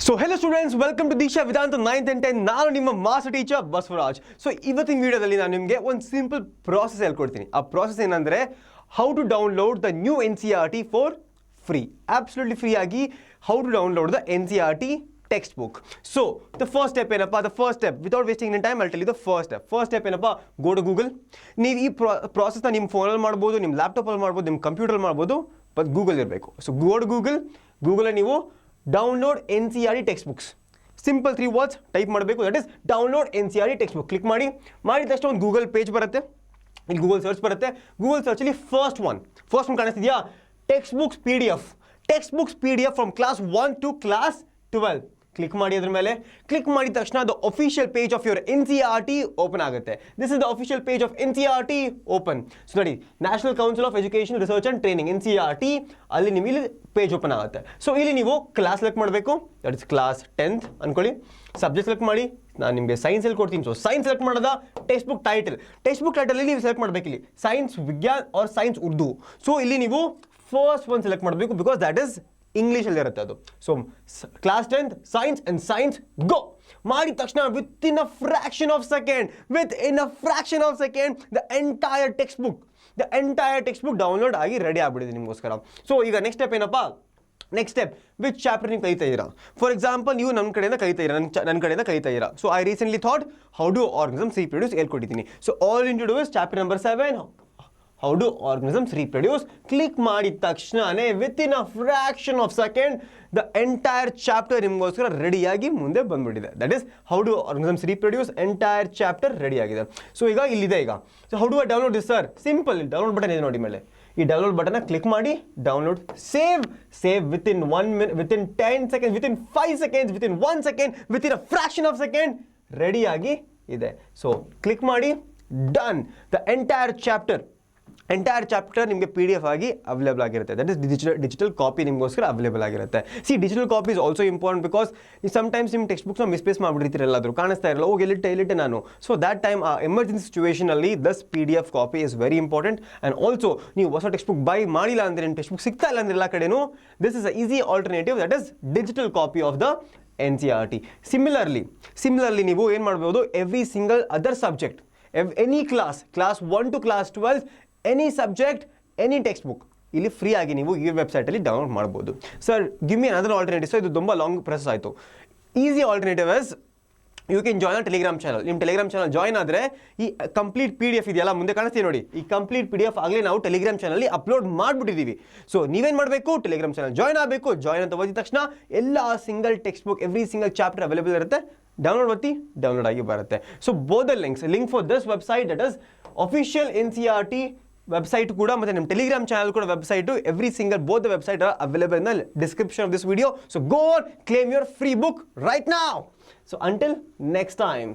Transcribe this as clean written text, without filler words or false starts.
So hello students, welcome to Deeksha, Vedantu 9th and 10th. ನಾನು ನಿಮ್ಮ master teacher Basavaraj. So ಇವತ್ತಿನ ವಿಡಿಯೋದಲ್ಲಿ ನಾನು ನಿಮಗೆ ಒಂದು ಸಿಂಪಲ್ ಪ್ರಾಸೆಸ್ ಹೇಳ್ಕೊಡ್ತೀನಿ. ಆ ಪ್ರಾಸೆಸ್ ಏನಂದರೆ how to download the new NCERT for free, absolutely free ಆಗಿ how to download the NCERT textbook. So the first step ಏನಪ್ಪ, the first step without wasting any time I'll tell you the first step. First step ಏನಪ್ಪ, go to Google. ನೀವು ಈ ಪ್ರಾಸೆಸ್ನ ನಿಮ್ಮ ಫೋನಲ್ಲಿ ಮಾಡ್ಬೋದು, ನಿಮ್ಮ ಲ್ಯಾಪ್ಟಾಪಲ್ಲಿ ಮಾಡ್ಬೋದು, ನಿಮ್ಮ ಕಂಪ್ಯೂಟರ್ ಮಾಡ್ಬೋದು, ಬಟ್ ಗೂಗಲ್ ಇರಬೇಕು. ಸೊ go to ಗೂಗಲಲ್ಲಿ ನೀವು download NCERT textbooks. Simple 3 words type ಮಾಡಬೇಕು, that is download NCERT textbook. Click ಮಾಡಿದ ತಕ್ಷಣ ಒಂದು ಗೂಗಲ್ ಪೇಜ್ ಬರುತ್ತೆ, ಇಲ್ಲಿ ಗೂಗಲ್ ಸರ್ಚ್ ಬರುತ್ತೆ. ಗೂಗಲ್ ಸರ್ಚಲ್ಲಿ ಫಸ್ಟ್ ಒನ್ ಕಾಣಿಸ್ತಿದೆಯಾ, text books PDF from class 1 to class 12. Click ಮಾಡಿ ಅದ್ರ ಮೇಲೆ. ಕ್ಲಿಕ್ ಮಾಡಿದ ತಕ್ಷಣ the official page of your NCERT open ಆಗುತ್ತೆ. This is the official page of NCERT open. So ನೋಡಿ, national council of education research and training NCERT, ಅಲ್ಲಿ ನಿಮಗೆ ಇಲ್ಲಿ ಪೇಜ್ ಓಪನ್ ಆಗುತ್ತೆ. ಸೊ ಇಲ್ಲಿ ನೀವು ಕ್ಲಾಸ್ ಸೆಲೆಕ್ಟ್ ಮಾಡಬೇಕು, ದಟ್ ಇಸ್ ಕ್ಲಾಸ್ 10th ಅನ್ಕೊಳ್ಳಿ. ಸಬ್ಜೆಕ್ಟ್ ಸೆಲೆಕ್ಟ್ ಮಾಡಿ, ನಾನು ನಿಮಗೆ ಸೈನ್ಸ್ ಹೇಳ್ಕೊಡ್ತೀನಿ. ಸೊ ಸೈನ್ಸ್ ಸೆಲೆಕ್ಟ್ ಮಾಡೋದ, ಟೆಕ್ಸ್ಟ್ ಬುಕ್ ಟೈಟಲ್ ನೀವು ಸೆಲೆಕ್ಟ್ ಮಾಡಬೇಕು. ಇಲ್ಲಿ ಸೈನ್ಸ್ ವಿಜ್ಞಾನ್ ಆರ್ ಸೈನ್ಸ್ ಉರ್ದು. ಸೊ ಇಲ್ಲಿ ನೀವು ಫಸ್ಟ್ ಒನ್ ಸೆಲೆಕ್ಟ್ ಮಾಡಬೇಕು, ಬಿಕಾಸ್ ದ್ಯಾಟ್ ಇಸ್ ಇಂಗ್ಲೀಷಲ್ಲಿ ಇರುತ್ತೆ ಅದು. So class 10th science and science go ಮಾಡಿದ ತಕ್ಷಣ with in a fraction of second the entire text book download ಆಗಿ ರೆಡಿ ಆಗ್ಬಿಟ್ಟಿದೆ ನಿಮಗೋಸ್ಕರ. ಸೊ ಈಗ ನೆಕ್ಸ್ಟ್ ಸ್ಟೆಪ್ ಏನಪ್ಪ, ನೆಕ್ಸ್ಟ್ ಸ್ಟೆಪ್ ವಿಚ್ ಚಾಪ್ಟರ್ ನೀವು ಕಲಿತಾ ಇದ್ದೀರಾ. ಫಾರ್ ಎಕ್ಸಾಂಪಲ್ ನೀವು ನನ್ನ ಕಡೆಯಿಂದ ಕಲಿತಾ ಇದ್ದೀರಾ. So I recently thought how do organisms reproduce ಹೇಳ್ಕೊಟ್ಟಿದ್ದೀನಿ. So all in to do is chapter number 7, how do organisms reproduce. Click ಮಾಡಿದ ತಕ್ಷಣನೇ with in a fraction of second the entire chapter ನಿಮಗೋಸ್ಕರ ರೆಡಿಯಾಗಿ ಮುಂದೆ ಬಂದ್ಬಿಟ್ಟಿದೆ. That is how do organisms reproduce, entire chapter ready ಆಗಿದೆ. So ಈಗ ಇಲ್ಲಿದೆ. ಈಗ so how do I download this sir, simple download button ಇದೆ ನೋಡಿ ಮೇಲೆ. ಈ ಡೌನ್ಲೋಡ್ ಬಟನ್ನ ಕ್ಲಿಕ್ ಮಾಡಿ, download, save within 1 minute, within 10 seconds, within 5 seconds, within 1 second, with in a fraction of second ರೆಡಿಯಾಗಿ ಇದೆ. So click ಮಾಡಿ, done. The entire chapter ನಿಮಗೆ PDF ಆಗಿ ಅವೈಲೇಬಲ್ ಆಗಿರುತ್ತೆ. ದಟ್ ಇಸ್ ಡಿಜಿಟಲ್ ಕಾಪಿ ನಿಮಗೋಸ್ಕರ available ಆಗಿರುತ್ತೆ. Digital copy is also important, because sometimes ನಿಮ್ಮ text ಬುಕ್ಸ್ನ ಮಿಸ್ಪ್ಲೇಸ್ ಮಾಡಿಬಿಡ್ತೀರ, ಎಲ್ಲಾದರೂ ಕಾಣಿಸ್ತಾ ಇರಲ್ಲ, ಹೋಗಿ ಎಲ್ಲಿಟ್ಟೆ ನಾನು. ಸೊ ದ್ಯಾಟ್ ಟೈಮ್ ಆ ಎಮರ್ಜೆನ್ಸಿ ಸಿಚುವೇಷನಲ್ಲಿ thus PDF copy is very important. And also ನೀವು ಹೊಸ ಟೆಕ್ಸ್ಟ್ ಬುಕ್ ಬೈ ಮಾಡಿಲ್ಲ ಅಂದರೆ, ನಿಮ್ಮ ಟೆಕ್ಸ್ಟ್ ಬುಕ್ ಸಿಗ್ತಾ ಇಲ್ಲ ಅಂದರೆ ಎಲ್ಲ ಕಡೆನೂ, this is a easy alternative, that is digital copy of the NCERT. Similarly ನೀವು ಏನು ಮಾಡ್ಬೋದು, every single other subject, any class 1 to class 12, any subject, any text book ಇಲ್ಲಿ ಫ್ರೀ ಆಗಿ ನೀವು ಈ ವೆಬ್ಸೈಟಲ್ಲಿ ಡೌನ್ಲೋಡ್ ಮಾಡ್ಬೋದು. Sir give me another alternative. So ಇದು ತುಂಬ ಲಾಂಗ್ ಪ್ರೊಸೆಸ್ ಆಯಿತು. Easy alternative is you can join a Telegram channel. ನಿಮ್ಮ ಟೆಲಿಗ್ರಾಮ್ ಚಾನಲ್ ಜಾಯ್ನ್ ಆದರೆ ಈ ಕಂಪ್ಲೀಟ್ PDF ಇದೆಯಲ್ಲ ಮುಂದೆ ಕಾಣಿಸ್ತೀವಿ ನೋಡಿ, ಈ ಕಂಪ್ಲೀಟ್ PDF ಆಗಲೇ ನಾವು ಟೆಲಿಗ್ರಾಮ್ ಚಾನಲ್ಲಿ ಅಪ್ಲೋಡ್ ಮಾಡಿಬಿಟ್ಟಿದ್ದೀವಿ. ಸೊ ನೀವೇನು ಮಾಡಬೇಕು, ಟೆಲಿಗ್ರಾಮ್ ಚಾನಲ್ ಜಾಯ್ನ್ ಆಗಬೇಕು. ಜಾಯ್ನ್ ಅಂತ ಓದಿದ ತಕ್ಷಣ ಎಲ್ಲ single text book, every single chapter available ಇರುತ್ತೆ. ಡೌನ್ಲೋಡ್ ಆಗಿ ಬರುತ್ತೆ. So both the link for this website, that is official NCERT website ಕೂಡ ಮತ್ತು ನಿಮ್ಮ ಟೆಲಿಗ್ರಾಮ್ ಚಾನಲ್ ಕೂಡ website, every single both the website are available in the description of this video. So go on, claim your free book right now. So until next time.